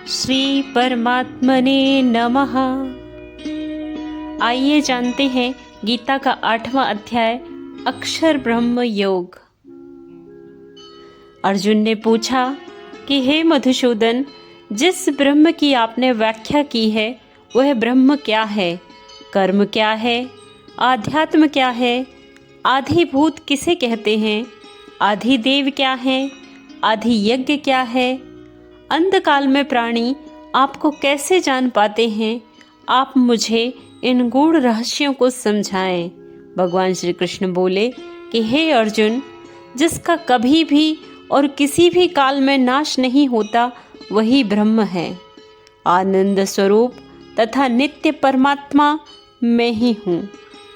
श्री परमात्मने नमः। आइए जानते हैं गीता का 8वां अध्याय अक्षर ब्रह्म योग। अर्जुन ने पूछा कि हे मधुसूदन, जिस ब्रह्म की आपने व्याख्या की है वह ब्रह्म क्या है, कर्म क्या है, आध्यात्म क्या है, आधिभूत किसे कहते हैं, आधिदेव क्या है, आधि यज्ञ क्या है, अंतकाल में प्राणी आपको कैसे जान पाते हैं, आप मुझे इन गूढ़ रहस्यों को समझाएं। भगवान श्री कृष्ण बोले कि हे अर्जुन, जिसका कभी भी और किसी भी काल में नाश नहीं होता वही ब्रह्म है। आनंद स्वरूप तथा नित्य परमात्मा मैं ही हूँ।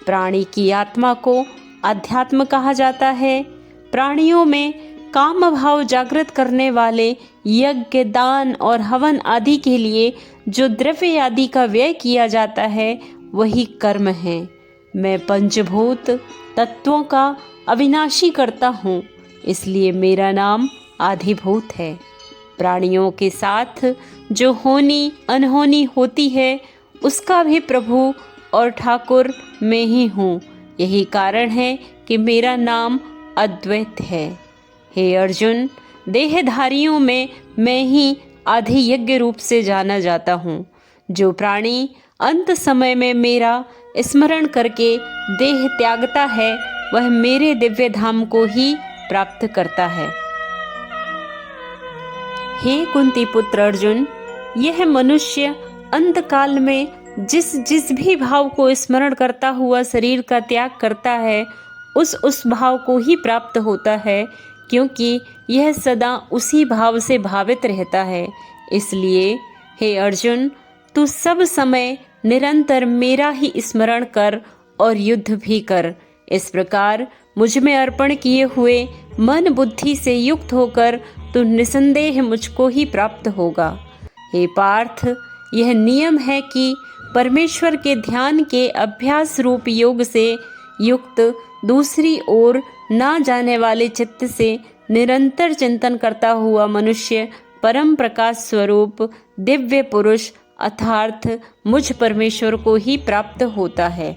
प्राणी की आत्मा को अध्यात्म कहा जाता है। प्राणियों में काम भाव जागृत करने वाले यज्ञ, दान और हवन आदि के लिए जो द्रव्य आदि का व्यय किया जाता है वही कर्म है। मैं पंचभूत तत्वों का अविनाशी करता हूँ, इसलिए मेरा नाम आधिभूत है। प्राणियों के साथ जो होनी अनहोनी होती है उसका भी प्रभु और ठाकुर मैं ही हूँ। यही कारण है कि मेरा नाम अद्वैत है। हे अर्जुन, देहधारियों में मैं ही आधि यज्ञ रूप से जाना जाता हूँ। जो प्राणी अंत समय में मेरा स्मरण करके देह त्यागता है वह मेरे दिव्य धाम को ही प्राप्त करता है। हे कुंती पुत्र अर्जुन, यह मनुष्य अंतकाल में जिस भी भाव को स्मरण करता हुआ शरीर का त्याग करता है उस भाव को ही प्राप्त होता है, क्योंकि यह सदा उसी भाव से भावित रहता है। इसलिए हे अर्जुन, तू सब समय निरंतर मेरा ही स्मरण कर और युद्ध भी कर। इस प्रकार मुझ में अर्पण किए हुए मन बुद्धि से युक्त होकर तू निसंदेह मुझको ही प्राप्त होगा। हे पार्थ, यह नियम है कि परमेश्वर के ध्यान के अभ्यास रूप योग से युक्त दूसरी ओर ना जाने वाले चित्त से निरंतर चिंतन करता हुआ मनुष्य परम प्रकाश स्वरूप दिव्य पुरुष अर्थात मुझ परमेश्वर को ही प्राप्त होता है।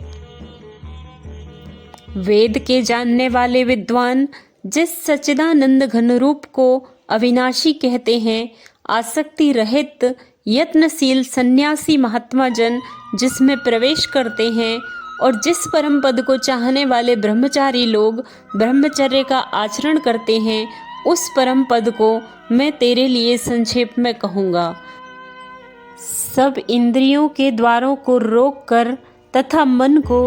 वेद के जानने वाले विद्वान जिस सच्चिदानंद घन रूप को अविनाशी कहते हैं, आसक्ति रहित यत्नशील सन्यासी महात्मा जन जिसमें प्रवेश करते हैं और जिस परम पद को चाहने वाले ब्रह्मचारी लोग ब्रह्मचर्य का आचरण करते हैं, उस परम पद को मैं तेरे लिए संक्षेप में कहूँगा। सब इंद्रियों के द्वारों को रोककर तथा मन को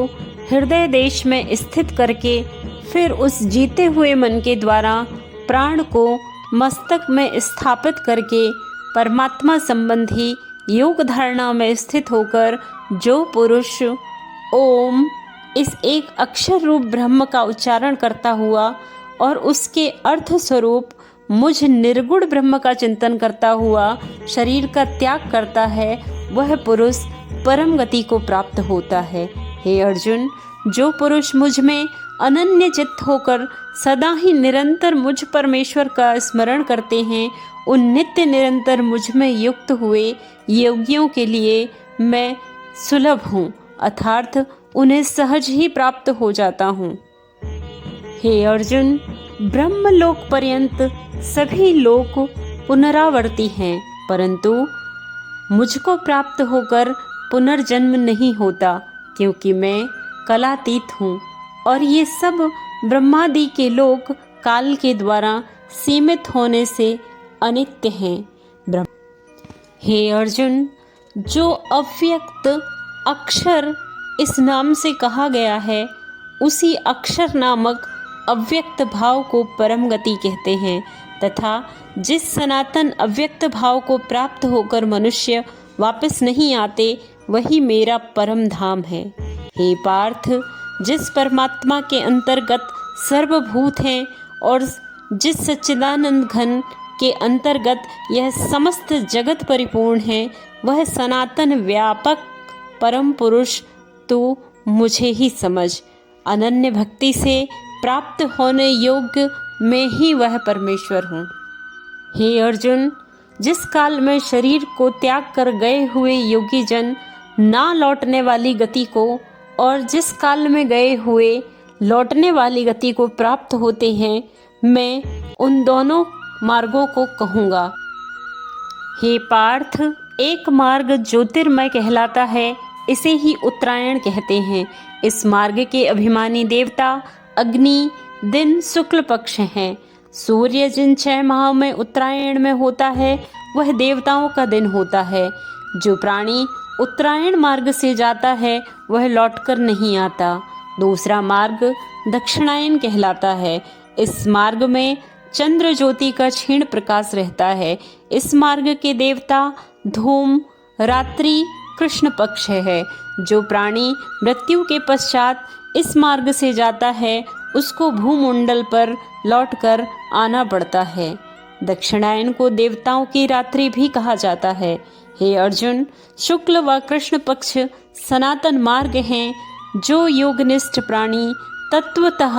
हृदय देश में स्थित करके फिर उस जीते हुए मन के द्वारा प्राण को मस्तक में स्थापित करके परमात्मा संबंधी योग धारणा में स्थित होकर जो पुरुष ओम इस एक अक्षर रूप ब्रह्म का उच्चारण करता हुआ और उसके अर्थ स्वरूप मुझ निर्गुण ब्रह्म का चिंतन करता हुआ शरीर का त्याग करता है, वह पुरुष परम गति को प्राप्त होता है। हे अर्जुन, जो पुरुष मुझ में अनन्य चित्त होकर सदा ही निरंतर मुझ परमेश्वर का स्मरण करते हैं, उन नित्य निरंतर मुझ में युक्त हुए योगियों के लिए मैं सुलभ हूँ, अर्थात उन्हें सहज ही प्राप्त हो जाता हूँ। हे अर्जुन, ब्रह्मलोक पर्यंत सभी लोक पुनरावर्ती हैं, परंतु मुझको प्राप्त होकर पुनर्जन्म नहीं होता, क्योंकि मैं कालातीत हूँ और ये सब ब्रह्मादि के लोक काल के द्वारा सीमित होने से अनित्य हैं। हे अर्जुन, जो अव्यक्त अक्षर इस नाम से कहा गया है, उसी अक्षर नामक अव्यक्त भाव को परम गति कहते हैं तथा जिस सनातन अव्यक्त भाव को प्राप्त होकर मनुष्य वापस नहीं आते वही मेरा परम धाम है। हे पार्थ, जिस परमात्मा के अंतर्गत सर्वभूत हैं और जिस सच्चिदानंद घन के अंतर्गत यह समस्त जगत परिपूर्ण है, वह सनातन व्यापक परम पुरुष तू मुझे ही समझ। अनन्य भक्ति से प्राप्त होने योग्य मैं ही वह परमेश्वर हूँ। हे अर्जुन, जिस काल में शरीर को त्याग कर गए हुए योगी जन ना लौटने वाली गति को और जिस काल में गए हुए लौटने वाली गति को प्राप्त होते हैं, मैं उन दोनों मार्गों को कहूँगा। हे पार्थ, एक मार्ग ज्योतिर्मय कहलाता है, इसे ही उत्तरायण कहते हैं। इस मार्ग के अभिमानी देवता अग्नि दिन शुक्ल पक्ष हैं। सूर्य जिन 6 माह में उत्तरायण में होता है, वह देवताओं का दिन होता है। जो प्राणी उत्तरायण मार्ग से जाता है, वह लौटकर नहीं आता। दूसरा मार्ग दक्षिणायन कहलाता है। इस मार्ग में चंद्र ज्योति का क्षीण प्रकाश रहता है। इस मार्ग के देवता धूम रात्रि कृष्ण पक्ष है। जो प्राणी मृत्यु के पश्चात इस मार्ग से जाता है, उसको भूमंडल पर लौटकर आना पड़ता है। दक्षिणायन को देवताओं की रात्रि भी कहा जाता है। हे अर्जुन, शुक्ल व कृष्ण पक्ष सनातन मार्ग हैं। जो योगनिष्ठ प्राणी तत्वतः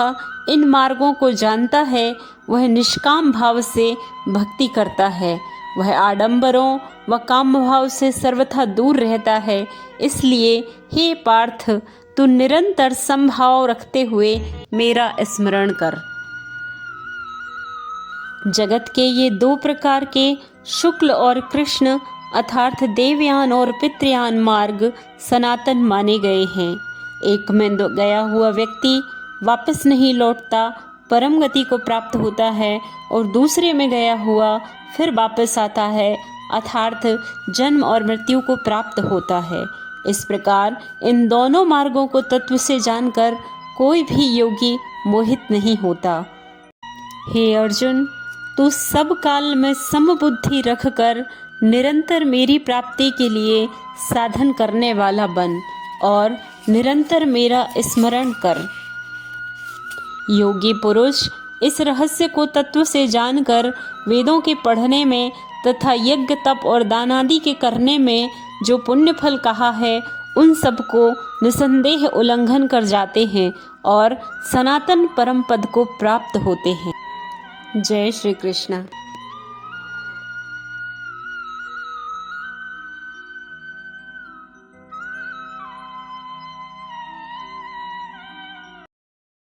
इन मार्गों को जानता है, वह निष्काम भाव से भक्ति करता है। वह आडंबरों व काम भाव से सर्वथा दूर रहता है। इसलिए हे पार्थ, तू निरंतर समभाव रखते हुए मेरा स्मरण कर। जगत के ये 2 प्रकार के शुक्ल और कृष्ण अर्थात देवयान और पितृयान मार्ग सनातन माने गए हैं। एक में गया हुआ व्यक्ति वापस नहीं लौटता, परम गति को प्राप्त होता है, और दूसरे में गया हुआ फिर वापस आता है, अर्थात जन्म और मृत्यु को प्राप्त होता है। इस प्रकार इन दोनों मार्गों को तत्व से जानकर कोई भी योगी मोहित नहीं होता। हे अर्जुन, तू सब काल में समबुद्धि रखकर निरंतर मेरी प्राप्ति के लिए साधन करने वाला बन और निरंतर मेरा स्मरण कर। योगी पुरुष इस रहस्य को तत्व से जानकर वेदों के पढ़ने में तथा यज्ञ तप और दान आदि के करने में जो पुण्य फल कहा है, उन सब को निसंदेह उल्लंघन कर जाते हैं और सनातन परम पद को प्राप्त होते हैं। जय श्री कृष्ण।